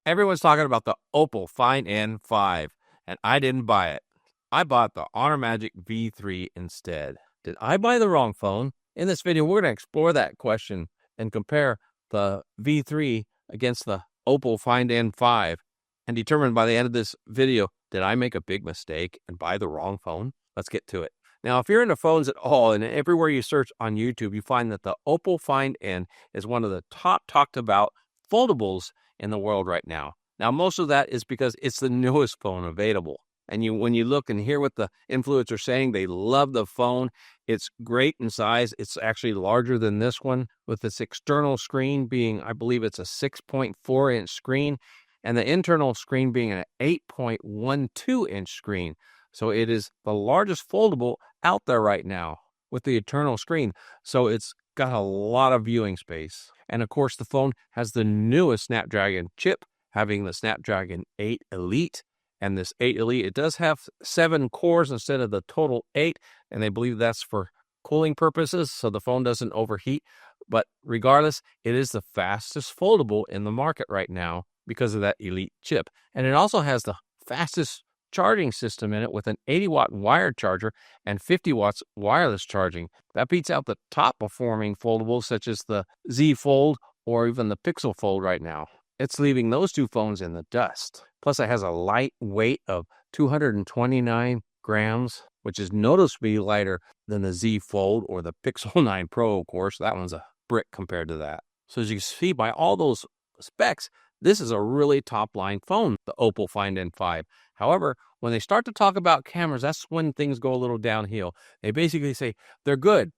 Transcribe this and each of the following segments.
Everyone's talking about the Oppo Find N5, and I didn't buy it. I bought the Honor Magic V3 instead. Did I buy the wrong phone? In this video, we're going to explore that question and compare the V3 against the Oppo Find N5 and determine by the end of this video, did I make a big mistake and buy the wrong phone? Let's get to it. Now, if you're into phones at all, and everywhere you search on YouTube, you find that the Oppo Find N is one of the top talked about foldables in the world right now. Now, most of that is because it's the newest phone available. And when you look and hear what the influencers are saying, they love the phone. It's great in size. It's actually larger than this one, with its external screen being, I believe it's a 6.4-inch screen, and the internal screen being an 8.12-inch screen. So it is the largest foldable out there right now with the internal screen. So it's got a lot of viewing space. And of course, the phone has the newest Snapdragon chip, having the Snapdragon 8 Elite. And this 8 Elite, it does have 7 cores instead of the total 8. And they believe that's for cooling purposes, so the phone doesn't overheat. But regardless, it is the fastest foldable in the market right now because of that Elite chip. And it also has the fastest charging system in it with an 80-watt wired charger and 50 watts wireless charging. That beats out the top performing foldables such as the Z Fold or even the Pixel Fold right now. It's leaving those two phones in the dust. Plus, it has a light weight of 229 grams, which is noticeably lighter than the Z Fold or the Pixel 9 Pro, of course. That one's a brick compared to that. So as you can see by all those specs, this is a really top-line phone, the Oppo Find N5. However, when they start to talk about cameras, that's when things go a little downhill. They basically say, they're good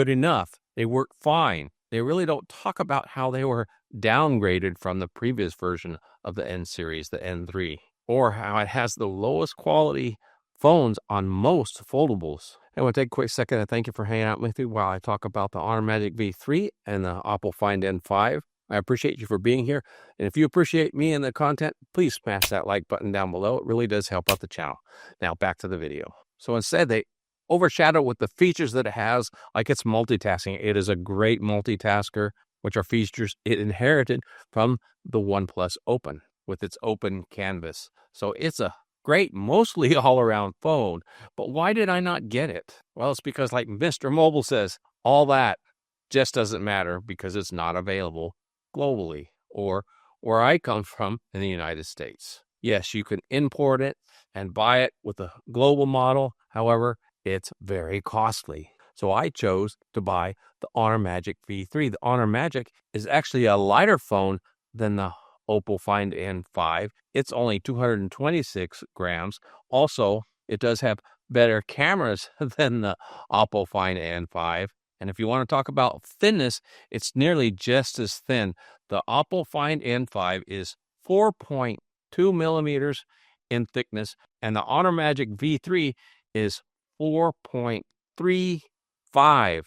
enough, they work fine. They really don't talk about how they were downgraded from the previous version of the N series, the N3, or how it has the lowest quality phones on most foldables. I want to take a quick second and thank you for hanging out with me while I talk about the Honor Magic V3 and the Oppo Find N5. I appreciate you for being here. And if you appreciate me and the content, please smash that like button down below. It really does help out the channel. Now back to the video. So instead, they overshadow with the features that it has, like it's multitasking. It is a great multitasker, which are features it inherited from the OnePlus Open with its open canvas. So it's a great, mostly all-around phone. But why did I not get it? Well, it's because, like Mr. Mobile says, all that just doesn't matter because it's not available globally or where I come from in the United States. Yes, you can import it and buy it with a global model. However, it's very costly. So I chose to buy the Honor Magic V3. The Honor Magic is actually a lighter phone than the Oppo Find N5. It's only 226 grams. Also, it does have better cameras than the Oppo Find N5. And if you want to talk about thinness, it's nearly just as thin. The Oppo Find N5 is 4.2 millimeters in thickness, and the Honor Magic V3 is 4.35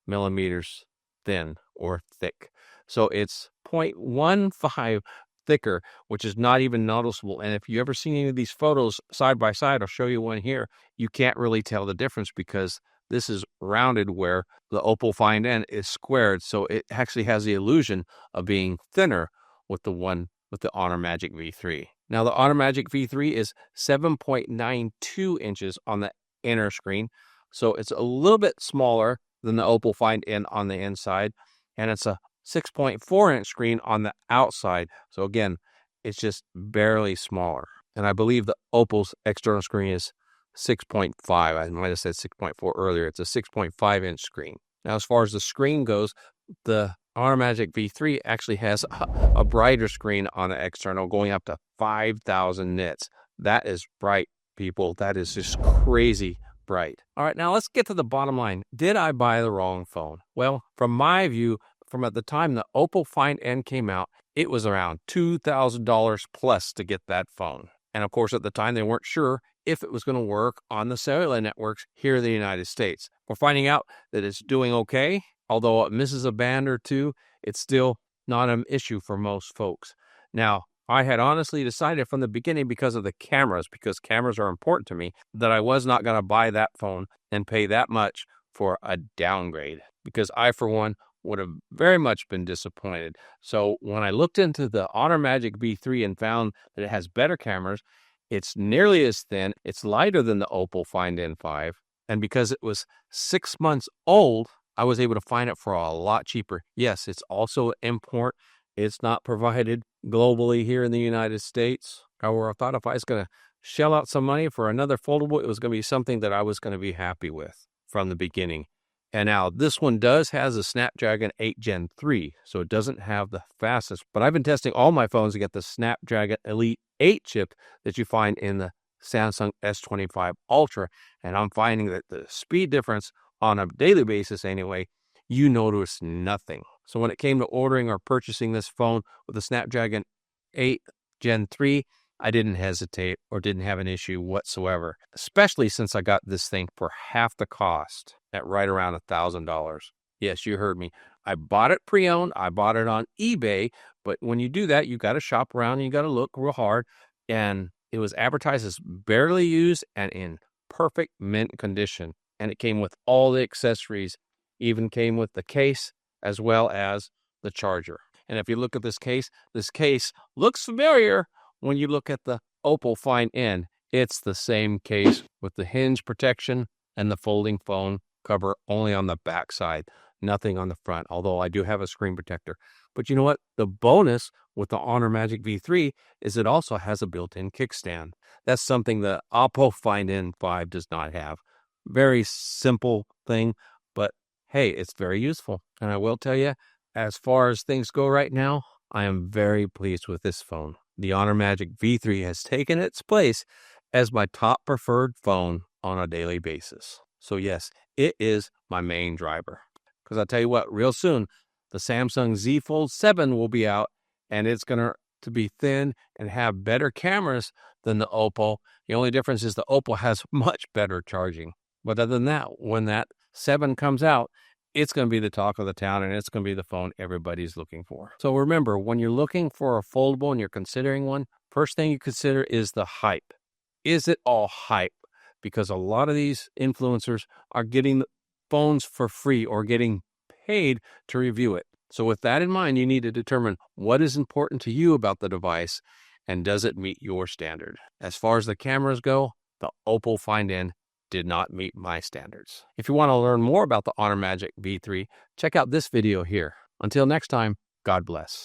millimeters thin or thick. So it's 0.15 thicker, which is not even noticeable. And if you ever seen any of these photos side by side, I'll show you one here, you can't really tell the difference because this is rounded where the Oppo Find N is squared. So it actually has the illusion of being thinner with the one with the Honor Magic V3. Now the Honor Magic V3 is 7.92 inches on the inner screen. So it's a little bit smaller than the Oppo Find N on the inside. And it's a 6.4-inch screen on the outside. So again, it's just barely smaller. And I believe the Oppo's external screen is 6.5. I might have said 6.4 earlier. It's a 6.5-inch screen. Now, as far as the screen goes, the Honor Magic V3 actually has a brighter screen on the external, going up to 5,000 nits. That is bright, people. That is just crazy bright. All right, now let's get to the bottom line. Did I buy the wrong phone? Well, from my view, from at the time the Oppo Find N came out, it was around $2,000 plus to get that phone. And of course, at the time, they weren't sure if it was going to work on the cellular networks here in the United States. We're finding out that it's doing okay. Although it misses a band or two, it's still not an issue for most folks. Now, I had honestly decided from the beginning because of the cameras, because cameras are important to me, that I was not going to buy that phone and pay that much for a downgrade. Because I, for one, would have very much been disappointed. So when I looked into the Honor Magic V3 and found that it has better cameras, it's nearly as thin, it's lighter than the Oppo Find N5, and because it was 6 months old, I was able to find it for a lot cheaper. Yes, it's also import. It's not provided globally here in the United States. However, I thought if I was going to shell out some money for another foldable, it was going to be something that I was going to be happy with from the beginning. And now this one has a Snapdragon 8 Gen 3, so it doesn't have the fastest. But I've been testing all my phones to get the Snapdragon Elite 8 chip that you find in the Samsung S25 Ultra, and I'm finding that the speed difference on a daily basis anyway, you notice nothing. So when it came to ordering or purchasing this phone with the Snapdragon 8 Gen 3, I didn't hesitate or didn't have an issue whatsoever, especially since I got this thing for half the cost at right around $1,000. Yes, you heard me. I bought it pre-owned. I bought it on eBay, but when you do that, you got to shop around and you got to look real hard. And it was advertised as barely used and in perfect mint condition. And it came with all the accessories, even came with the case as well as the charger. And if you look at this case looks familiar when you look at the Oppo Find N. It's the same case with the hinge protection and the folding phone cover only on the back side, nothing on the front, although I do have a screen protector. But you know what? The bonus with the Honor Magic V3 is it also has a built-in kickstand. That's something the Oppo Find N5 does not have. Very simple thing, but hey, it's very useful. And I will tell you, as far as things go right now, I am very pleased with this phone. The Honor Magic V3 has taken its place as my top preferred phone on a daily basis. So yes, it is my main driver. Because I'll tell you what, real soon, the Samsung Z Fold 7 will be out, and it's going to be thin and have better cameras than the Oppo. The only difference is the Oppo has much better charging. But other than that, when that 7 comes out, it's going to be the talk of the town, and it's going to be the phone everybody's looking for. So remember, when you're looking for a foldable and you're considering one, first thing you consider is the hype. Is it all hype? Because a lot of these influencers are getting phones for free or getting paid to review it. So with that in mind, you need to determine what is important to you about the device and does it meet your standard. As far as the cameras go, the Oppo Find N did not meet my standards. If you want to learn more about the Honor Magic V3, check out this video here. Until next time, God bless.